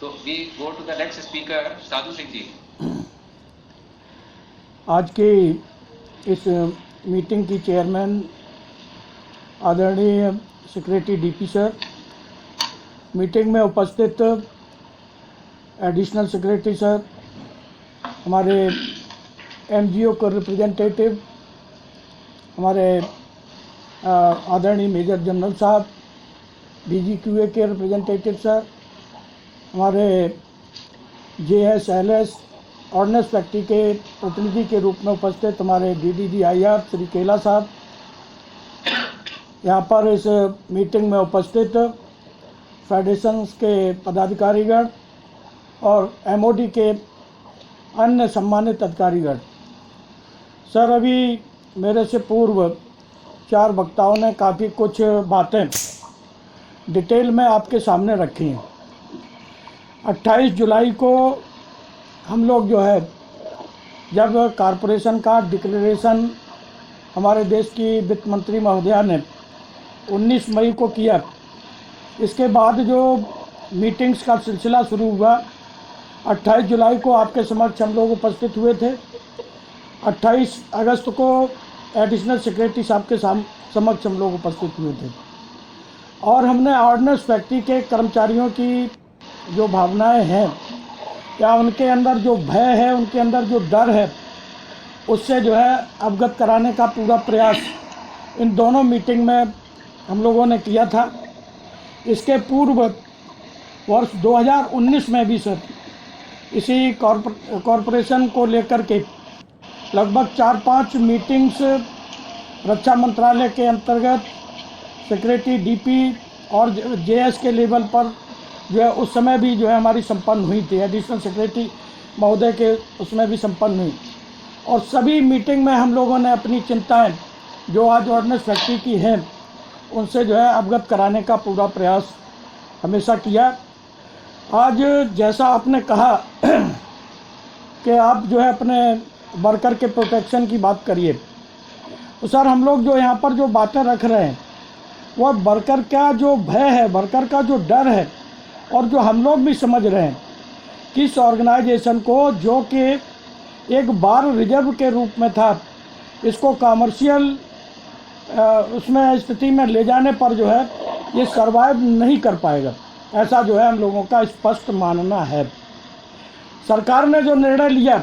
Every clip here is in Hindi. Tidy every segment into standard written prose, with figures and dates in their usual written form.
So we go to the next speaker, Sadhu Singh ji. आज की इस मीटिंग की चेयरमैन आदरणीय सेक्रेटरी डीपी सर, मीटिंग में उपस्थित एडिशनल सेक्रेटरी सर, हमारे एमजीओ के रिप्रेजेंटेटिव, हमारे आदरणीय मेजर जनरल साहब, डीजीक्यूए के रिप्रेजेंटेटिव सर, हमारे जेएसएलएस ऑर्डिनेंस फैक्ट्री के प्रतिनिधि के रूप में उपस्थित हमारे डीडीजीआईआर श्री केला साहब, यहाँ पर इस मीटिंग में उपस्थित फेडरेशंस के पदाधिकारीगण और एमओडी के अन्य सम्मानित अधिकारीगण। सर, अभी मेरे से पूर्व 4 वक्ताओं ने काफ़ी कुछ बातें डिटेल में आपके सामने रखी हैं। 28 जुलाई को हम लोग जो है, जब कॉरपोरेशन का डिक्लेरेशन हमारे देश की वित्त मंत्री महोदया ने 19 मई को किया, इसके बाद जो मीटिंग्स का सिलसिला शुरू हुआ, 28 जुलाई को आपके समक्ष हम लोग उपस्थित हुए थे। 28 अगस्त को एडिशनल सेक्रेटरी साहब के समक्ष हम लोग उपस्थित हुए थे और हमने ऑर्डिनेंस फैक्ट्री के कर्मचारियों की जो भावनाएं हैं या उनके अंदर जो भय है, उनके अंदर जो डर है, उससे जो है अवगत कराने का पूरा प्रयास इन दोनों मीटिंग में हम लोगों ने किया था। इसके पूर्व वर्ष 2019 में भी सर इसी कॉरपोरेशन को लेकर के लगभग 4-5 मीटिंग्स रक्षा मंत्रालय के अंतर्गत सेक्रेटरी डीपी और जेएस के लेवल पर जो है उस समय भी जो है हमारी संपन्न हुई थी। एडिशनल सेक्रेटरी महोदय के उसमें भी संपन्न हुई और सभी मीटिंग में हम लोगों ने अपनी चिंताएं जो आज ऑर्डिनेंस फैक्ट्री की हैं उनसे जो है अवगत कराने का पूरा प्रयास हमेशा किया। आज जैसा आपने कहा कि आप जो है अपने वर्कर के प्रोटेक्शन की बात करिए, तो सर हम लोग जो यहाँ पर जो बातें रख रहे हैं वह वर्कर का जो भय है, वर्कर का जो डर है, और जो हम लोग भी समझ रहे हैं कि इस ऑर्गेनाइजेशन को जो कि एक बार रिजर्व के रूप में था, इसको कमर्शियल उसमें स्थिति में ले जाने पर जो है ये सरवाइव नहीं कर पाएगा, ऐसा जो है हम लोगों का स्पष्ट मानना है। सरकार ने जो निर्णय लिया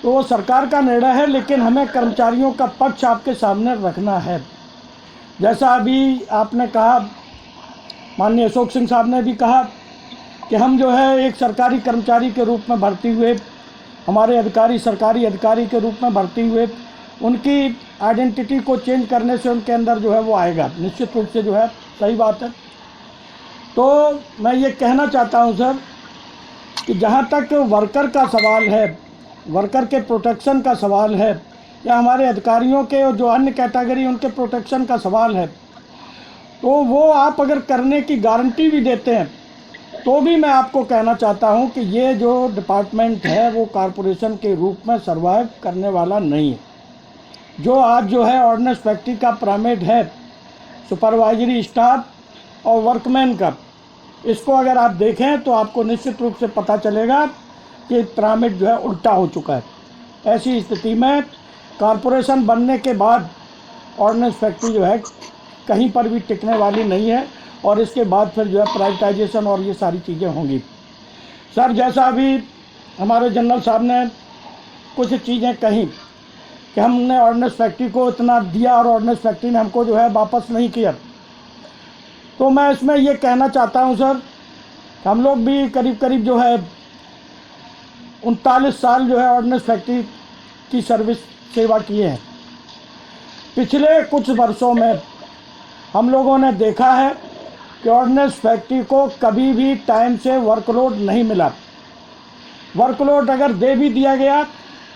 तो वो सरकार का निर्णय है, लेकिन हमें कर्मचारियों का पक्ष आपके सामने रखना है। जैसा अभी आपने कहा, माननीय अशोक सिंह साहब ने भी कहा कि हम जो है एक सरकारी कर्मचारी के रूप में भर्ती हुए, हमारे अधिकारी सरकारी अधिकारी के रूप में भर्ती हुए, उनकी आइडेंटिटी को चेंज करने से उनके अंदर जो है वो आएगा, निश्चित रूप से जो है सही बात है। तो मैं ये कहना चाहता हूँ सर कि जहाँ तक वर्कर का सवाल है, वर्कर के प्रोटेक्शन का सवाल है, या हमारे अधिकारियों के जो अन्य कैटेगरी उनके प्रोटेक्शन का सवाल है, तो वो आप अगर करने की गारंटी भी देते हैं तो भी मैं आपको कहना चाहता हूं कि ये जो डिपार्टमेंट है वो कॉरपोरेशन के रूप में सर्वाइव करने वाला नहीं है। जो आज जो है ऑर्डिनेंस फैक्ट्री का पिरामिड है सुपरवाइजरी स्टाफ और वर्कमैन का, इसको अगर आप देखें तो आपको निश्चित रूप से पता चलेगा कि पिरामिड जो है उल्टा हो चुका है। ऐसी स्थिति में कॉरपोरेशन बनने के बाद ऑर्डिनेंस फैक्ट्री जो है कहीं पर भी टिकने वाली नहीं है और इसके बाद फिर जो है प्राइवेटाइजेशन और ये सारी चीज़ें होंगी। सर, जैसा अभी हमारे जनरल साहब ने कुछ चीज़ें कही कि हमने ऑर्डिनेंस फैक्ट्री को इतना दिया और ऑर्डिनेंस फैक्ट्री ने हमको जो है वापस नहीं किया, तो मैं इसमें ये कहना चाहता हूँ सर, हम लोग भी करीब करीब जो है 39 साल जो है ऑर्डिनेंस फैक्ट्री की सर्विस सेवा किए हैं। पिछले कुछ वर्षों में हम लोगों ने देखा है कि ऑर्डिनेंस फैक्ट्री को कभी भी टाइम से वर्कलोड नहीं मिला। वर्कलोड अगर दे भी दिया गया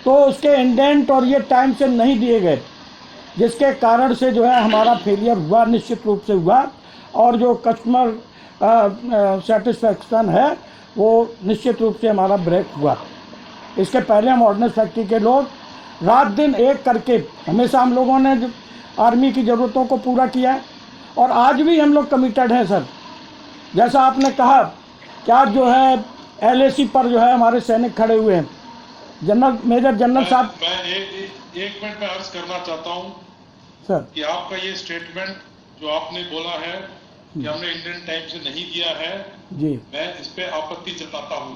तो उसके इंडेंट और ये टाइम से नहीं दिए गए, जिसके कारण से जो है हमारा फेलियर हुआ, निश्चित रूप से हुआ, और जो कस्टमर सेटिस्फैक्शन है वो निश्चित रूप से हमारा ब्रेक हुआ। इसके पहले हम ऑर्डिनेंस फैक्ट्री के लोग रात दिन एक करके हमेशा हम लोगों ने आर्मी की ज़रूरतों को पूरा किया है और आज भी हम लोग कमिटेड हैं सर। जैसा आपने कहा क्या जो है LAC पर जो है हमारे सैनिक खड़े हुए हैं। जनरल मेजर जनरल साहब, मैं एक मिनट में अर्ज करना चाहता हूं सर कि आपका ये स्टेटमेंट जो आपने बोला है कि हमने इंडियन टाइम से नहीं दिया है, जी, मैं इस पे आपत्ति जताता हूं,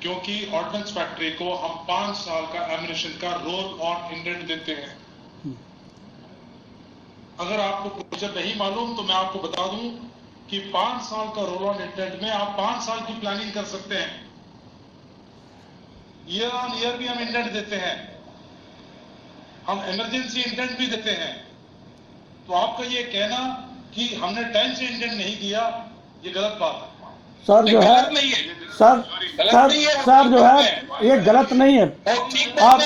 क्योंकि ऑर्डिनेंस फैक्ट्री को हम 5 साल का एमिनेशन का रोल ऑन इंडेंट देते हैं। अगर आपको प्रोसीजर नहीं मालूम तो मैं आपको बता दूं कि 5 साल का रोल ऑन इंडेंट में आप 5 साल की प्लानिंग कर सकते हैं। ईयर ऑन ईयर भी हम इंडेंट देते हैं, हम इमरजेंसी इंडेंट भी देते हैं। तो आपका ये कहना कि हमने टाइम से इंडेंट नहीं दिया, ये गलत बात है। सर जो है सर जो है ये गलत नहीं है। आप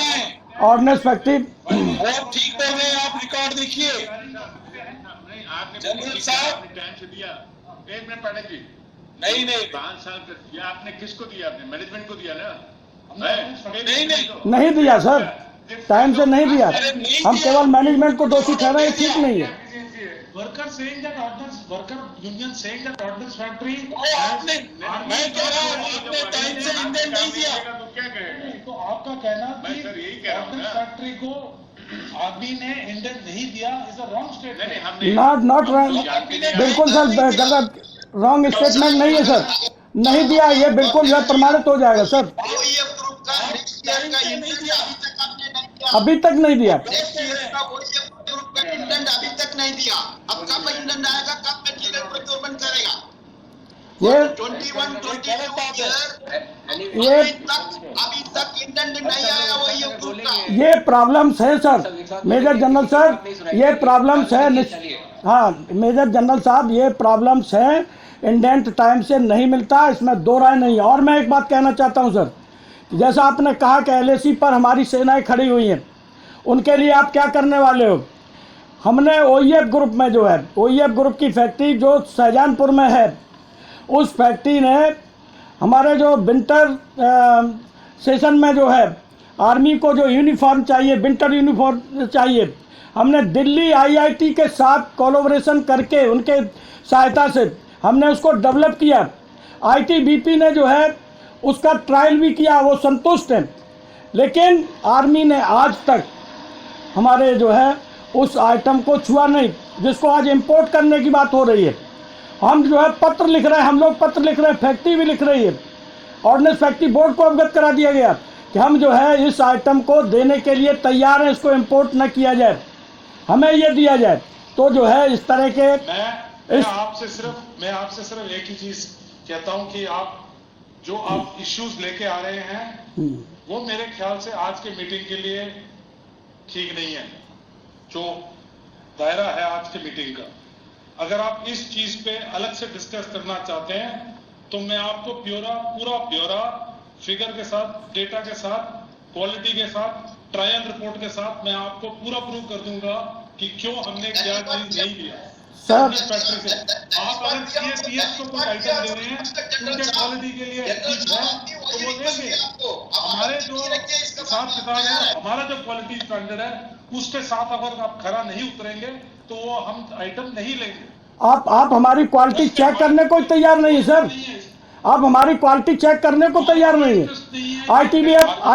ऑर्डिनेंस फैक्ट्री ठीक तो है, आप रिकॉर्ड देखिए। जनरल साहब टाइम से दिया। एक मिनट पाठक जी, नहीं 5 साल का दिया आपने, किसको दिया? आपने मैनेजमेंट को दिया ना? नहीं दिया सर, टाइम से नहीं दिया। हम केवल मैनेजमेंट को दोषी ठहराए, ठीक नहीं है। Worker saying that ordinance, worker union saying that ordinance factory आपने, मैं कह रहा हूं आपने टाइम से इंडेंट नहीं दिया। तो क्या कहेंगे? तो आपका कहना कि ऑर्डिनेंस फैक्ट्री को आर्मी ने इंडेंट नहीं दिया is a wrong statement. Not wrong, बिल्कुल सर गलत, रॉन्ग स्टेटमेंट नहीं है सर, नहीं दिया, ये बिल्कुल जो है प्रमाणित हो जाएगा सर। OEF ग्रुप का नेक्स्ट ईयर का इंडेंट अभी तक नहीं दिया। नेक्स्ट ईयर का OEF ग्रुप का इंडेंट अभी तक नहीं दिया। अब कब इंडेंट आएगा, कब मटेरियल प्रोक्योरमेंट करेगा? ये 21-22 ये अभी तक इंडेंट नहीं आया OEF ग्रुप का। ये प्रॉब्लम्स है सर, मेजर जनरल सर, ये प्रॉब्लम्स है। हाँ मेजर जनरल साहब, ये प्रॉब्लम्स है, इंडेंट टाइम से नहीं मिलता, इसमें दो राय नहीं है। और मैं एक बात कहना चाहता हूँ सर, जैसा आपने कहा कि LAC पर हमारी सेनाएं खड़ी हुई हैं, उनके लिए आप क्या करने वाले हो? हमने OEF ग्रुप में जो है, OEF ग्रुप की फैक्ट्री जो शाहजहानपुर में है, उस फैक्ट्री ने हमारे जो विंटर सेशन में जो है आर्मी को जो यूनिफॉर्म चाहिए, विंटर यूनिफॉर्म चाहिए, हमने दिल्ली IIT के साथ कोलैबोरेशन करके उनके सहायता से हमने उसको डेवलप किया। ITBP ने जो है उसका ट्रायल भी किया, वो संतुष्ट हैं। लेकिन आर्मी ने आज तक हमारे जो है उस आइटम को छुआ नहीं, जिसको आज इंपोर्ट करने की बात हो रही है। हम जो है पत्र लिख रहे हैं, हम लोग पत्र लिख रहे हैं, फैक्ट्री भी लिख रही है, ऑर्डिनेंस फैक्ट्री बोर्ड को अवगत करा दिया गया कि हम जो है इस आइटम को देने के लिए तैयार हैं, इसको इंपोर्ट न किया जाए, हमें ये दिया जाए। तो जो है इस तरह के मैं आपसे सिर्फ एक ही चीज कहता हूं कि आप जो आप इश्यूज लेके आ रहे हैं वो मेरे ख्याल से आज के मीटिंग के लिए ठीक नहीं है। जो दायरा है आज के मीटिंग का, अगर आप इस चीज पे अलग से डिस्कस करना चाहते हैं तो मैं आपको पूरा ब्यौरा फिगर के साथ, डेटा के साथ, क्वालिटी के साथ, ट्रायल रिपोर्ट के साथ मैं आपको पूरा प्रूव कर दूंगा कि क्यों हमने क्या चीज नहीं दिया सर। फैक्ट्री से। आप अगर CS को कोई आइटम दे रहे हैं उनके क्वालिटी के लिए ठीक है तो वो देंगे। हमारे जो हिसाब किताब है, हमारा जो क्वालिटी स्टैंडर्ड है, उसके साथ अगर आप खरा नहीं उतरेंगे तो वो हम आइटम नहीं लेंगे। आप हमारी क्वालिटी चेक करने को तैयार नहीं है सर, आप हमारी क्वालिटी चेक करने को तैयार नहीं है।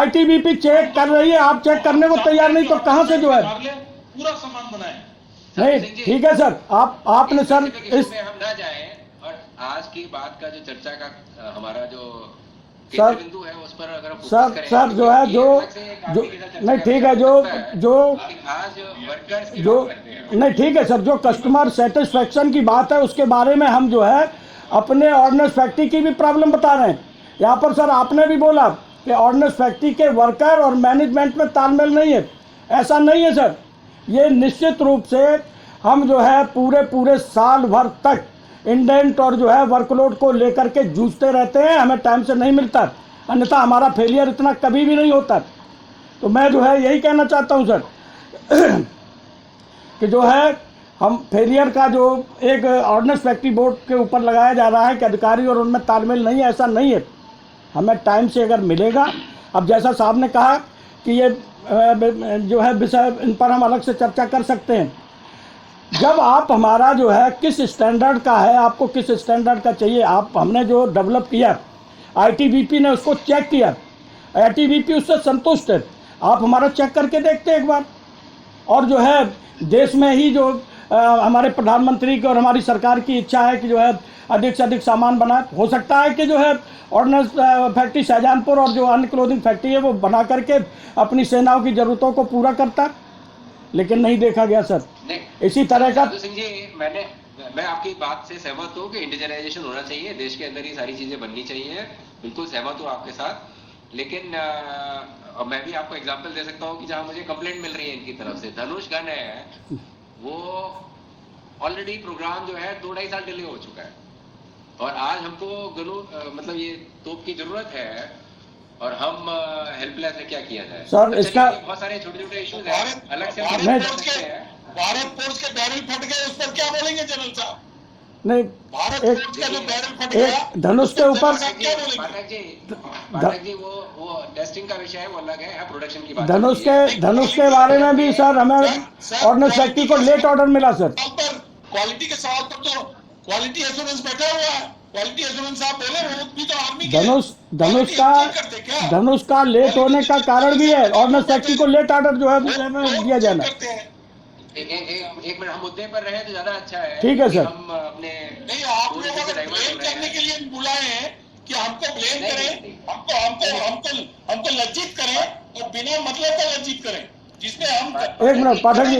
ITBP चेक कर रही है, आप चेक करने को तैयार नहीं, तो कहाँ से जो है पूरा सामान बनाए। नहीं ठीक है सर, आपने सर इसमें हम ना जाएं और आज की बात का जो चर्चा का हमारा जो सर बिंदु है उस पर अगर सर जो है जो नहीं ठीक है, जो आज वर्कर्स जो नहीं ठीक है सर, जो कस्टमर सेटिस्फेक्शन की बात है उसके बारे में हम जो है अपने ऑर्डिनेंस फैक्ट्री की भी प्रॉब्लम बता रहे हैं। यहाँ पर सर आपने भी बोला कि ऑर्डिनेंस फैक्ट्री के वर्कर और मैनेजमेंट में तालमेल नहीं है, ऐसा नहीं है सर। ये निश्चित रूप से हम जो है पूरे साल भर तक इंडेंट और जो है वर्कलोड को लेकर के जूझते रहते हैं, हमें टाइम से नहीं मिलता, अन्यथा हमारा फेलियर इतना कभी भी नहीं होता। तो मैं जो है यही कहना चाहता हूँ सर कि जो है हम फेलियर का जो एक ऑर्डिनेंस फैक्ट्री बोर्ड के ऊपर लगाया जा रहा है कि अधिकारी और उनमें तालमेल नहीं है, ऐसा नहीं है। हमें टाइम से अगर मिलेगा, अब जैसा साहब ने कहा कि ये जो है विषय, इन पर हम अलग से चर्चा कर सकते हैं। जब आप हमारा जो है किस स्टैंडर्ड का है, आपको किस स्टैंडर्ड का चाहिए, आप हमने जो डेवलप किया आईटीबीपी ने उसको चेक किया, आईटीबीपी उससे संतुष्ट है, आप हमारा चेक करके देखते एक बार। और जो है देश में ही जो हमारे प्रधानमंत्री की और हमारी सरकार की इच्छा है कि जो है अधिक से अधिक सामान बनाए। हो सकता है कि जो है ऑर्डिनेंस फैक्ट्री शाहजहानपुर और जो अन्य क्लोथिंग फैक्ट्री है वो बना करके अपनी सेनाओं की ज़रूरतों को पूरा करता, लेकिन नहीं देखा गया सर। इसी तरह का साधु सिंह जी, मैं आपकी बात से सहमत हूँ कि इंडिजिनाइजेशन होना चाहिए, देश के अंदर ही सारी चीजें बननी चाहिए, बिल्कुल सहमत हूँ आपके साथ। लेकिन मैं भी आपको एग्जांपल दे सकता हूँ कि जहां मुझे कंप्लेंट मिल रही है इनकी तरफ से, धनुष गन है वो ऑलरेडी प्रोग्राम जो है 2-2.5 साल डिले हो चुका है, और आज हमको मतलब ये तोप की जरूरत है और हम हेल्पलेस है, क्या किया जाए सर? इसका बहुत सारे छोटे-छोटे इश्यूज हैं, अलग से भारत फोर्स के बैरल फट गए, उस पर क्या बोलेंगे जनरल साहब? नहीं, भारत फोर्स का जो बैरल फट गया, एक धनुष के ऊपर पाठक जी वो टेस्टिंग का विषय है, वो अलग है, प्रोडक्शन की बात। धनुष के बारे में भी सर हमें ऑर्डिनेंस फैक्ट्री को लेट ऑर्डर मिला सर। क्वालिटी के सवाल पर तो क्वालिटी एश्योरेंस बैठा हुआ है, क्वालिटी एश्योरेंस आप बोले वो भी तो आर्मी धनुष का लेट होने का कारण भी है, ऑर्डिनेंस फैक्ट्री को लेट ऑर्डर जो है दिया जाना। एक मिनट, हम मुद्दे पर रहे तो ज्यादा अच्छा है। ठीक है सर। हम अपने नहीं, आप लोगों को ब्लेम करने के लिए बुलाए हैं कि हमको ब्लेम करें, हमको लज्जित करें और बिना मतलब का लज्जित करें, जिसमें हम एक मिनट पाठक जी,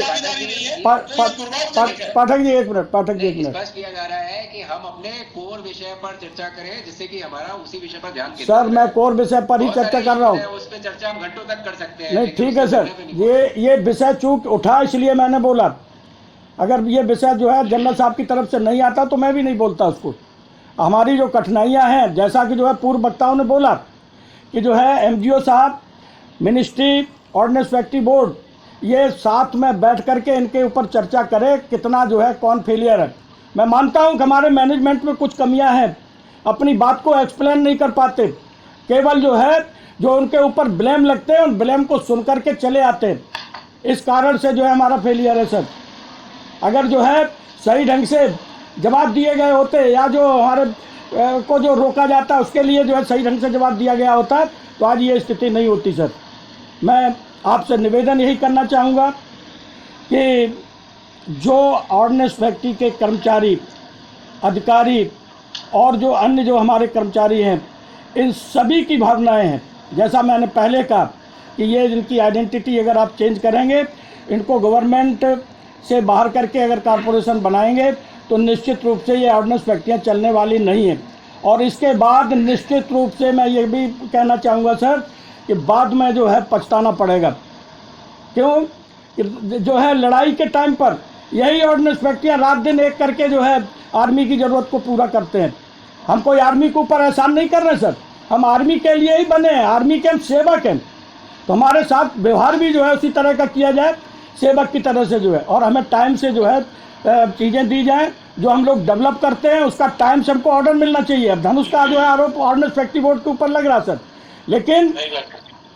पाठक जी एक मिनट, पाठक जी एक मिनट। स्पष्ट किया जा रहा है कि हम अपने कोर विषय पर चर्चा करें, जिससे कि हमारा उसी विषय पर ध्यान केंद्रित सर मैं कोर विषय पर ही चर्चा कर रहा हूँ, उस पर चर्चा हम घंटों तक कर सकते हैं। नहीं ठीक है सर, ये विषय चूक उठा इसलिए मैंने बोला, अगर ये विषय जो है जनरल साहब की तरफ से नहीं आता तो मैं भी नहीं बोलता उसको। हमारी जो कठिनाइयाँ हैं, जैसा कि जो है पूर्व वक्ताओं ने बोला कि जो है एमजीओ साहब, मिनिस्ट्री, ऑर्डिनेंस फैक्ट्री बोर्ड, ये साथ में बैठ करके इनके ऊपर चर्चा करें कितना जो है कौन फेलियर है। मैं मानता हूं कि हमारे मैनेजमेंट में कुछ कमियां हैं, अपनी बात को एक्सप्लेन नहीं कर पाते, केवल जो है जो उनके ऊपर ब्लेम लगते हैं उन ब्लेम को सुन करके चले आते हैं, इस कारण से जो है हमारा फेलियर है सर। अगर जो है सही ढंग से जवाब दिए गए होते या जो हमारे को जो रोका जाता उसके लिए जो है सही ढंग से जवाब दिया गया होता तो आज ये स्थिति नहीं होती सर। मैं आपसे निवेदन यही करना चाहूँगा कि जो ऑर्डिनेंस फैक्ट्री के कर्मचारी, अधिकारी और जो अन्य जो हमारे कर्मचारी हैं, इन सभी की भावनाएं हैं, जैसा मैंने पहले कहा कि ये इनकी आइडेंटिटी अगर आप चेंज करेंगे, इनको गवर्नमेंट से बाहर करके अगर कॉरपोरेशन बनाएंगे तो निश्चित रूप से ये ऑर्डिनेंस फैक्ट्रियाँ चलने वाली नहीं हैं। और इसके बाद निश्चित रूप से मैं ये भी कहना चाहूँगा सर कि बाद में जो है पछताना पड़ेगा। क्यों? जो है लड़ाई के टाइम पर यही ऑर्डिनेंस फैक्ट्रियाँ रात दिन एक करके जो है आर्मी की ज़रूरत को पूरा करते हैं। हम कोई आर्मी के ऊपर एहसान नहीं कर रहे सर, हम आर्मी के लिए ही बने हैं, आर्मी के हम सेवक हैं, तो हमारे साथ व्यवहार भी जो है उसी तरह का किया जाए, सेवक की तरह से जो है, और हमें टाइम से जो है चीज़ें दी जाएँ। जो हम लोग डेवलप करते हैं उसका टाइम से हमको ऑर्डर मिलना चाहिए। अब धनुष का जो है आरोप ऑर्डिनेंस फैक्ट्री बोर्ड के ऊपर लग रहा सर,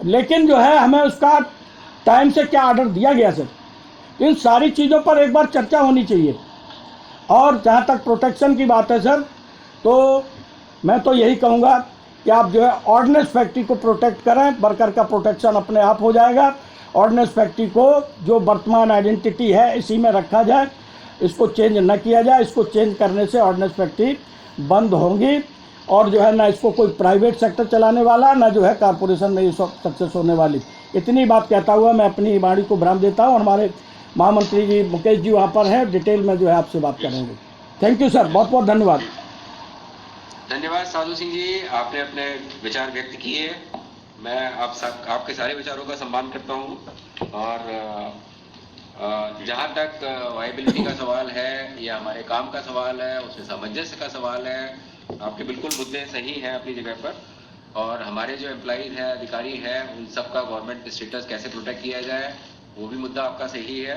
लेकिन जो है हमें उसका टाइम से क्या ऑर्डर दिया गया सर, इन सारी चीज़ों पर एक बार चर्चा होनी चाहिए। और जहाँ तक प्रोटेक्शन की बात है सर, तो मैं तो यही कहूँगा कि आप जो है ऑर्डिनेंस फैक्ट्री को प्रोटेक्ट करें, वर्कर का प्रोटेक्शन अपने आप हो जाएगा। ऑर्डिनेंस फैक्ट्री को जो वर्तमान आइडेंटिटी है इसी में रखा जाए, इसको चेंज न किया जाए। इसको चेंज करने से ऑर्डिनेंस फैक्ट्री बंद होंगी और जो है ना इसको कोई प्राइवेट सेक्टर चलाने वाला, ना जो है कॉरपोरेशन में ये सक्सेस होने वाली। इतनी बात कहता हुआ मैं अपनी वाणी को विराम देता हूँ। हमारे महामंत्री जी मुकेश जी वहाँ पर हैं, डिटेल में जो है आपसे बात करेंगे। थैंक यू सर, बहुत बहुत धन्यवाद। धन्यवाद साधु सिंह जी, आपने अपने विचार व्यक्त किए। मैं आपके सारे विचारों का सम्मान करता हूँ। और जहाँ तक वायबिलिटी का सवाल है या हमारे काम का सवाल है, उसमें सामंजस्य का सवाल है, आपके बिल्कुल मुद्दे सही हैं अपनी जगह पर। और हमारे जो एम्प्लॉइज हैं, अधिकारी हैं, उन सब का गवर्नमेंट स्टेटस कैसे प्रोटेक्ट किया जाए, वो भी मुद्दा आपका सही है।